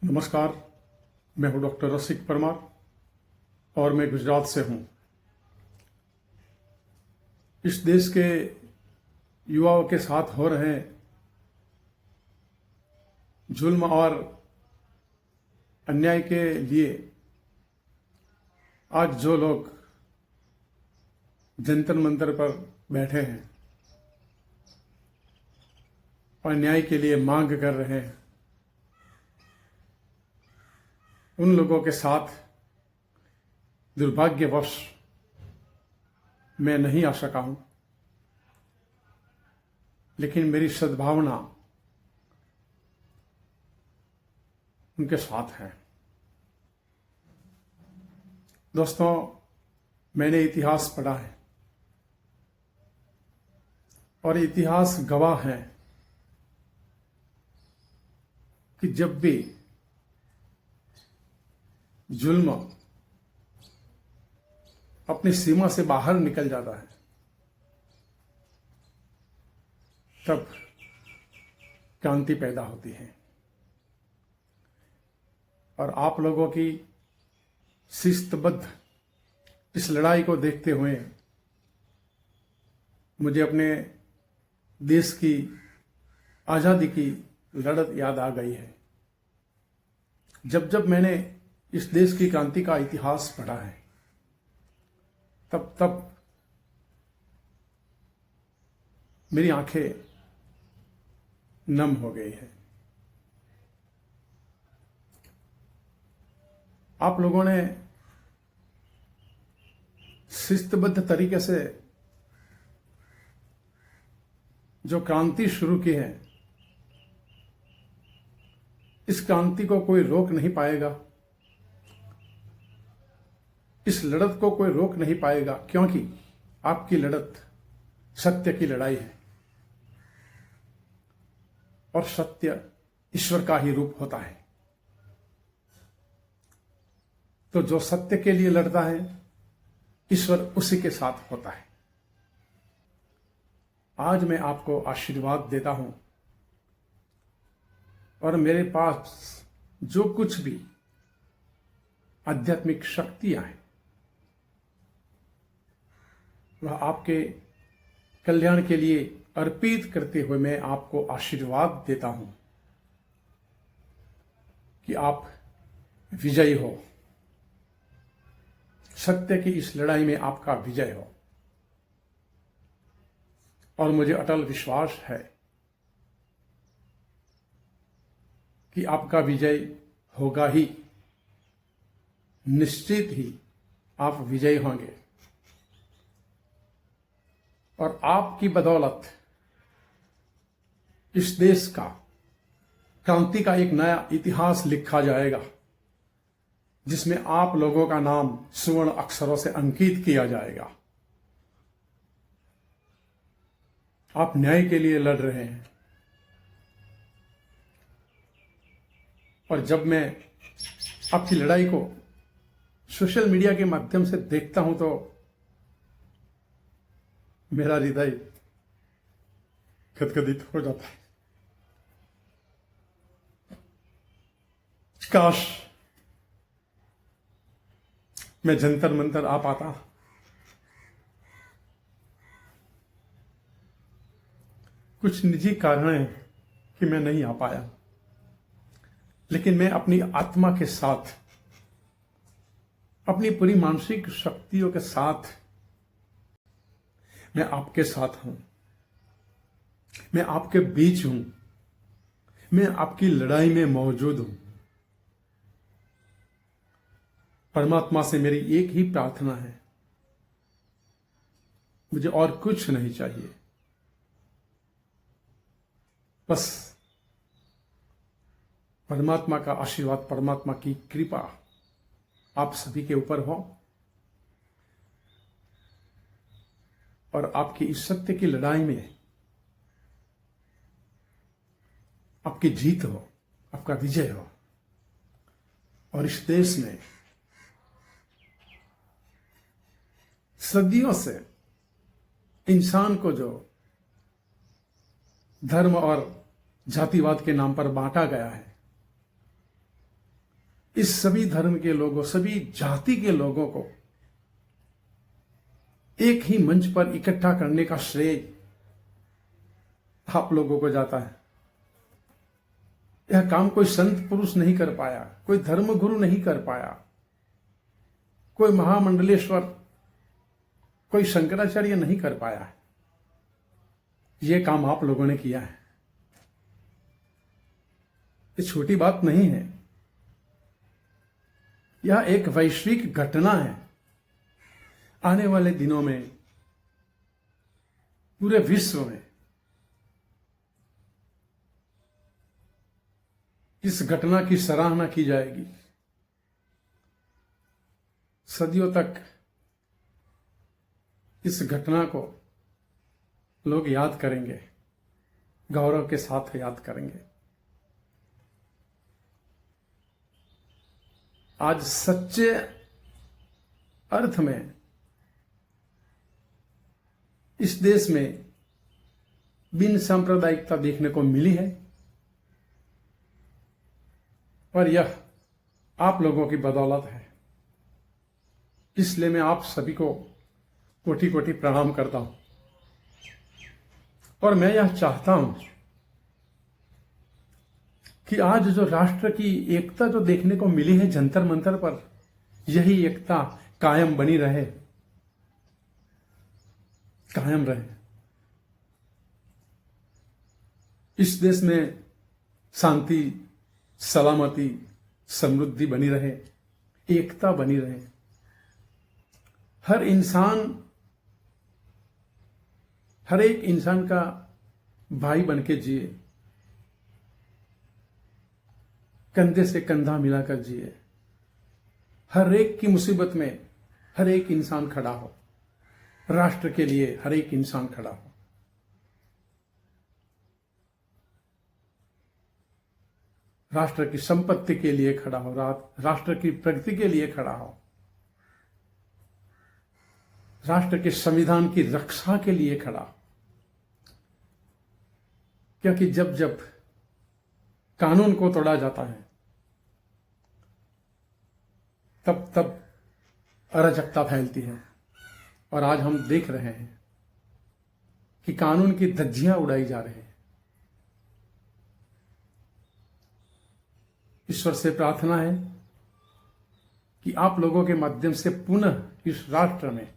नमस्कार, मैं हूं डॉक्टर रसिक परमार और मैं गुजरात से हूं। इस देश के युवाओं के साथ हो रहे जुल्म और अन्याय के लिए आज जो लोग जंतर मंतर पर बैठे हैं और न्याय के लिए मांग कर रहे हैं, उन लोगों के साथ दुर्भाग्यवश मैं नहीं आ सका हूं, लेकिन मेरी सद्भावना उनके साथ है। दोस्तों, मैंने इतिहास पढ़ा है और इतिहास गवाह है कि जब भी जुल्म अपनी सीमा से बाहर निकल जाता है तब क्रांति पैदा होती है। और आप लोगों की शिस्तबद्ध इस लड़ाई को देखते हुए मुझे अपने देश की आज़ादी की लड़त याद आ गई है। जब जब मैंने इस देश की क्रांति का इतिहास पढ़ा है तब तब मेरी आंखें नम हो गई है। आप लोगों ने शिस्तबद्ध तरीके से जो क्रांति शुरू की है, इस क्रांति को कोई रोक नहीं पाएगा, इस लड़त को कोई रोक नहीं पाएगा, क्योंकि आपकी लड़त सत्य की लड़ाई है और सत्य ईश्वर का ही रूप होता है। तो जो सत्य के लिए लड़ता है, ईश्वर उसी के साथ होता है। आज मैं आपको आशीर्वाद देता हूं और मेरे पास जो कुछ भी आध्यात्मिक शक्तियां हैं वह आपके कल्याण के लिए अर्पित करते हुए मैं आपको आशीर्वाद देता हूं कि आप विजयी हो, सत्य की इस लड़ाई में आपका विजय हो। और मुझे अटल विश्वास है कि आपका विजय होगा ही, निश्चित ही आप विजयी होंगे। और आपकी बदौलत इस देश का क्रांति का एक नया इतिहास लिखा जाएगा, जिसमें आप लोगों का नाम स्वर्ण अक्षरों से अंकित किया जाएगा। आप न्याय के लिए लड़ रहे हैं और जब मैं आपकी लड़ाई को सोशल मीडिया के माध्यम से देखता हूं तो मेरा हृदय गदगदित हो जाता है। काश मैं जंतर मंतर आ पाता, कुछ निजी कारण है कि मैं नहीं आ पाया, लेकिन मैं अपनी आत्मा के साथ, अपनी पूरी मानसिक शक्तियों के साथ मैं आपके साथ हूं, मैं आपके बीच हूं, मैं आपकी लड़ाई में मौजूद हूं। परमात्मा से मेरी एक ही प्रार्थना है, मुझे और कुछ नहीं चाहिए, बस परमात्मा का आशीर्वाद, परमात्मा की कृपा आप सभी के ऊपर हो और आपकी इस सत्य की लड़ाई में आपकी जीत हो, आपका विजय हो और इस देश में सदियों से इंसान को जो धर्म और जातिवाद के नाम पर बांटा गया है, इस सभी धर्म के लोगों, सभी जाति के लोगों को एक ही मंच पर इकट्ठा करने का श्रेय आप लोगों को जाता है। यह काम कोई संत पुरुष नहीं कर पाया, कोई धर्म गुरु नहीं कर पाया, कोई महामंडलेश्वर, कोई शंकराचार्य नहीं कर पाया है। यह काम आप लोगों ने किया है। ये छोटी बात नहीं है, यह एक वैश्विक घटना है। आने वाले दिनों में पूरे विश्व में इस घटना की सराहना की जाएगी। सदियों तक इस घटना को लोग याद करेंगे, गौरव के साथ याद करेंगे। आज सच्चे अर्थ में इस देश में बिन सांप्रदायिकता देखने को मिली है, और यह आप लोगों की बदौलत है। इसलिए मैं आप सभी को कोटि कोटि प्रणाम करता हूं, और मैं यह चाहता हूं कि आज जो राष्ट्र की एकता जो देखने को मिली है जंतर मंतर पर, यही एकता कायम बनी रहे, कायम रहे। इस देश में शांति, सलामती, समृद्धि बनी रहे, एकता बनी रहे। हर एक इंसान का भाई बनके जिए, कंधे से कंधा मिलाकर जिए। हर एक की मुसीबत में हर एक इंसान खड़ा हो, राष्ट्र के लिए हर एक इंसान खड़ा हो। राष्ट्र की संपत्ति के लिए खड़ा हो, राष्ट्र की प्रगति के लिए खड़ा हो, राष्ट्र के संविधान की रक्षा के लिए खड़ा हो। क्योंकि जब जब कानून को तोड़ा जाता है, तब तब अराजकता फैलती है। और आज हम देख रहे हैं कि कानून की धज्जियां उड़ाई जा रही हैं। ईश्वर से प्रार्थना है कि आप लोगों के माध्यम से पुनः इस राष्ट्र में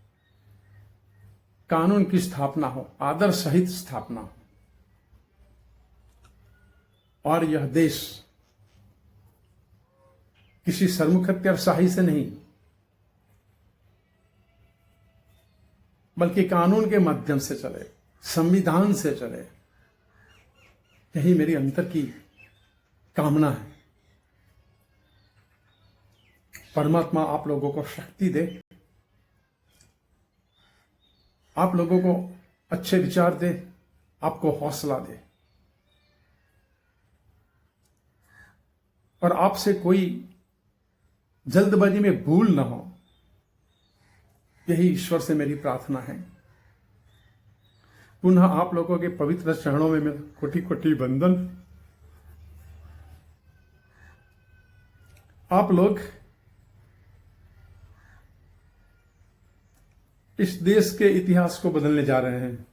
कानून की स्थापना हो, आदर सहित स्थापना हो, और यह देश किसी सरमुखत्यारशाही से नहीं, बल्कि कानून के माध्यम से चले, संविधान से चले। यही मेरी अंतर की कामना है। परमात्मा आप लोगों को शक्ति दे, आप लोगों को अच्छे विचार दे, आपको हौसला दे, और आपसे कोई जल्दबाजी में भूल ना हो। यही ईश्वर से मेरी प्रार्थना है। पुनः आप लोगों के पवित्र चरणों में मेरा कोटि कोटि वंदन। आप लोग इस देश के इतिहास को बदलने जा रहे हैं,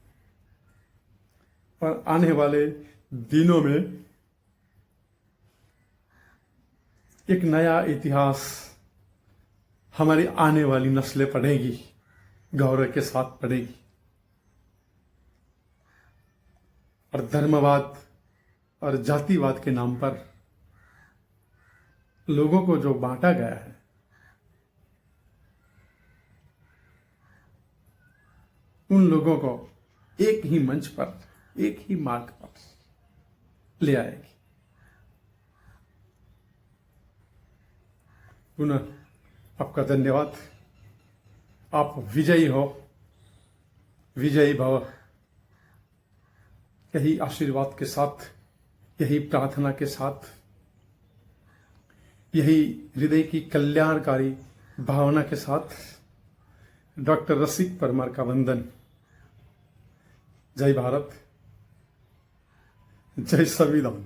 और आने वाले दिनों में एक नया इतिहास हमारी आने वाली नस्लें पढ़ेगी, गौरव के साथ पढ़ेगी। और धर्मवाद और जातिवाद के नाम पर लोगों को जो बांटा गया है, उन लोगों को एक ही मंच पर, एक ही मार्ग पर ले आएगी। पुनः आपका धन्यवाद। आप विजयी हो, विजयी भव। यही आशीर्वाद के साथ, यही प्रार्थना के साथ, यही हृदय की कल्याणकारी भावना के साथ डॉक्टर रसिक परमार का वंदन। जय भारत, जय संविधान।